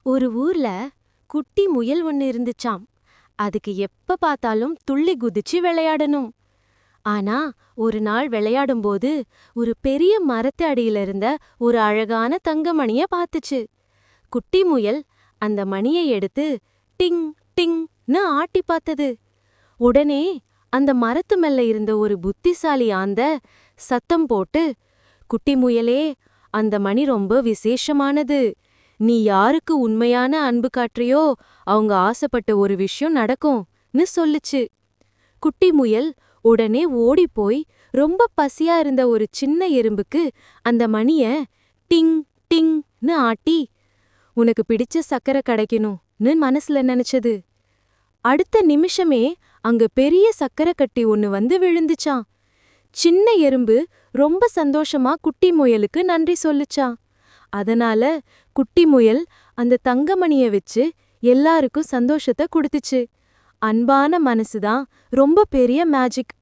ஒரு ஊர்ல குட்டி முயல் ஒன்னு இருந்துச்சாம். அதுக்கு எப்ப பார்த்தாலும் துள்ளி குதிச்சு விளையாடணும். ஆனா ஒரு நாள் விளையாடும்போது ஒரு பெரிய மரத்து அடியில இருந்த ஒரு அழகான தங்கமணிய பார்த்துச்சு. குட்டி முயல் அந்த மணியை எடுத்து டிங் டிங்னு ஆட்டி பார்த்தது. உடனே அந்த மரத்து மேல இருந்த ஒரு புத்திசாலி ஆந்த சத்தம் போட்டு, குட்டி முயலே, அந்த மணி ரொம்ப விசேஷமானது. நீ யாருக்கு உண்மையான அன்பு காட்டுறியோ அவங்க ஆசைப்பட்ட ஒரு விஷயம் நடக்கும்னு சொல்லுச்சு. குட்டி முயல் உடனே ஓடிப்போய் ரொம்ப பசியா இருந்த ஒரு சின்ன எறும்புக்கு அந்த மணிய டிங் டிங்னு ஆட்டி, உனக்கு பிடிச்ச சக்கரை கிடைக்கணும்னு மனசுல நினைச்சது. அடுத்த நிமிஷமே அங்க பெரிய சக்கரை கட்டி ஒன்னு வந்து விழுந்துச்சாம். சின்ன எறும்பு ரொம்ப சந்தோஷமா குட்டி முயலுக்கு நன்றி சொல்லுச்சாம். அதனால குட்டி முயல் அந்த தங்கமணிய வச்சு எல்லாருக்கும் சந்தோஷத்தை கொடுத்துச்சு. அன்பான மனசுதான் ரொம்ப பெரிய மேஜிக்.